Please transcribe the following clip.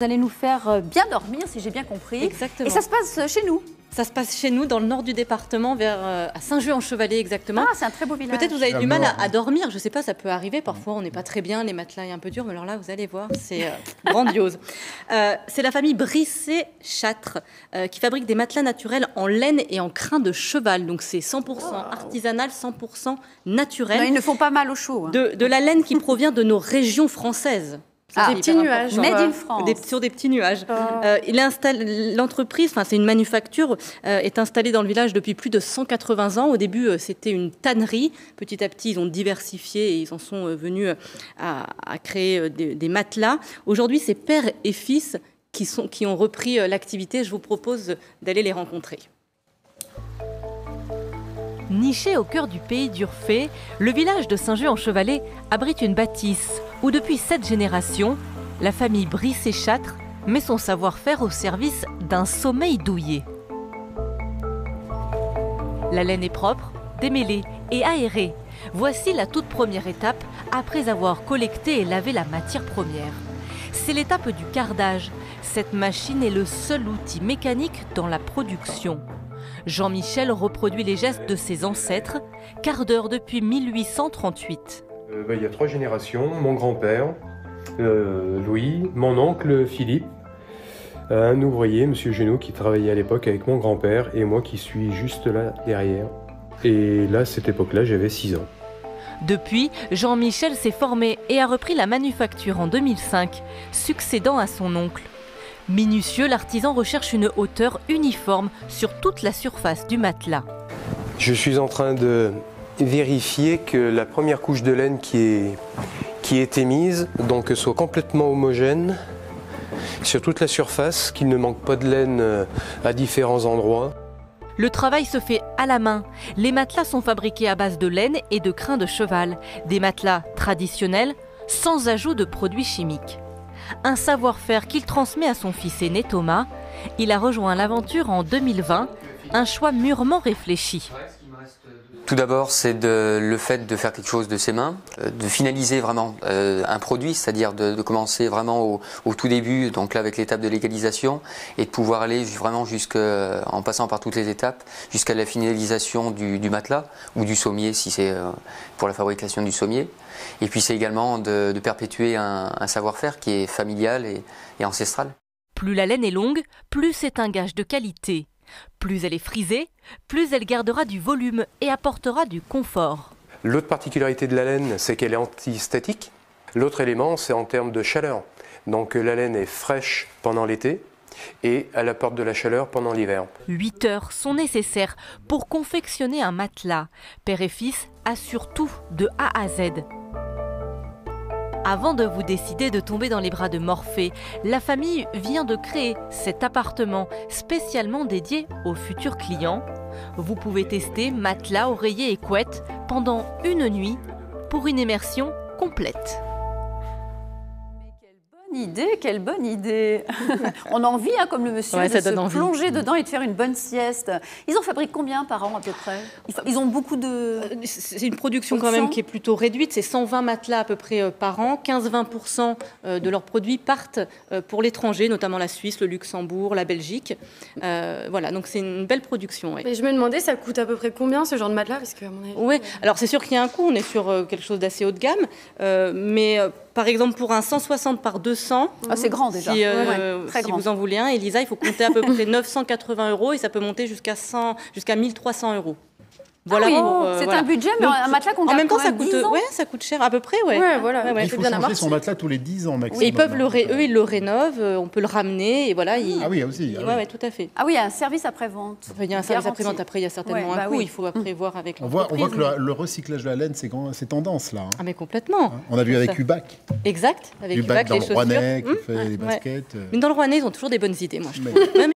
Vous allez nous faire bien dormir, si j'ai bien compris. Exactement. Et ça se passe chez nous? Ça se passe chez nous, dans le nord du département, à Saint-Just-en-Chevalet exactement. Ah, c'est un très beau village. Peut-être vous avez du mal à dormir, je ne sais pas, ça peut arriver. Parfois, on n'est pas très bien, les matelas sont un peu durs, mais alors là, vous allez voir, c'est grandiose. C'est la famille Brisset-Châtre qui fabrique des matelas naturels en laine et en crin de cheval. Donc, c'est 100% artisanal, 100% naturel. Non, ils ne font pas mal au chaud. Hein. De la laine qui provient de nos régions françaises. Des petits nuages. Made in France. Sur des petits nuages. L'entreprise, c'est une manufacture, est installée dans le village depuis plus de 180 ans. Au début, c'était une tannerie. Petit à petit, ils ont diversifié et ils en sont venus à créer des matelas. Aujourd'hui, c'est père et fils qui ont repris l'activité. Je vous propose d'aller les rencontrer. Niché au cœur du pays d'Urfé, le village de Saint-Just-en-Chevalet abrite une bâtisse où depuis 7 générations, la famille Brisset-Châtre met son savoir-faire au service d'un sommeil douillet. La laine est propre, démêlée et aérée. Voici la toute première étape après avoir collecté et lavé la matière première. C'est l'étape du cardage. Cette machine est le seul outil mécanique dans la production. Jean-Michel reproduit les gestes de ses ancêtres, cardeur depuis 1838. Il y a 3 générations, mon grand-père, Louis, mon oncle Philippe, un ouvrier, M. Genoux, qui travaillait à l'époque avec mon grand-père et moi qui suis juste là derrière. Et là, à cette époque-là, j'avais 6 ans. Depuis, Jean-Michel s'est formé et a repris la manufacture en 2005, succédant à son oncle. Minutieux, l'artisan recherche une hauteur uniforme sur toute la surface du matelas. Je suis en train de vérifier que la première couche de laine qui est émise donc soit complètement homogène sur toute la surface, qu'il ne manque pas de laine à différents endroits. Le travail se fait à la main. Les matelas sont fabriqués à base de laine et de crin de cheval. Des matelas traditionnels, sans ajout de produits chimiques. Un savoir-faire qu'il transmet à son fils aîné Thomas. Il a rejoint l'aventure en 2020, un choix mûrement réfléchi. Tout d'abord, c'est le fait de faire quelque chose de ses mains, de finaliser vraiment un produit, c'est-à-dire de commencer vraiment au tout début, donc là avec l'étape de légalisation, et de pouvoir aller vraiment en passant par toutes les étapes, jusqu'à la finalisation du matelas ou du sommier, si c'est pour la fabrication du sommier. Et puis c'est également de perpétuer un savoir-faire qui est familial et ancestral. Plus la laine est longue, plus c'est un gage de qualité. Plus elle est frisée, plus elle gardera du volume et apportera du confort. L'autre particularité de la laine, c'est qu'elle est antistatique. L'autre élément, c'est en termes de chaleur. Donc la laine est fraîche pendant l'été et elle apporte de la chaleur pendant l'hiver. 8 heures sont nécessaires pour confectionner un matelas. Père et fils assurent tout de A à Z. Avant de vous décider de tomber dans les bras de Morphée, la famille vient de créer cet appartement spécialement dédié aux futurs clients. Vous pouvez tester matelas, oreillers et couettes pendant une nuit pour une immersion complète. Quelle bonne idée. On a envie, hein, comme le monsieur, de se plonger dedans et de faire une bonne sieste. Ils en fabriquent combien par an à peu près? Ils ont beaucoup de... C'est une production quand même qui est plutôt réduite. C'est 120 matelas à peu près par an. 15-20% de leurs produits partent pour l'étranger, notamment la Suisse, le Luxembourg, la Belgique. Voilà, donc c'est une belle production. Ouais. Mais je me demandais, ça coûte à peu près combien ce genre de matelas? Parce que, à mon avis, oui, alors c'est sûr qu'il y a un coût. On est sur quelque chose d'assez haut de gamme. Mais par exemple, pour un 160 par 200, c'est grand déjà. Si vous en voulez un, Elisa, il faut compter à peu près 980 € et ça peut monter jusqu'à 1300 €. Voilà, c'est un budget, mais un matelas qu'on garde. En même temps, ça coûte cher à peu près. Il faut changer son matelas tous les 10 ans maximum. Et ils le rénovent, on peut le ramener et voilà. Ah oui, aussi. Oui, tout à fait. Ah oui, il y a un service après-vente. Il y a un service après-vente, après il y a certainement un coût, il faut après voir avec l'entreprise. On voit que le recyclage de la laine, c'est tendance là. Ah mais complètement. On a vu avec Ubac. Exact, avec Ubac les dans le chaussures. Rouennais qui fait les baskets. Mais dans le Rouennais, ils ont toujours des bonnes idées, moi je trouve.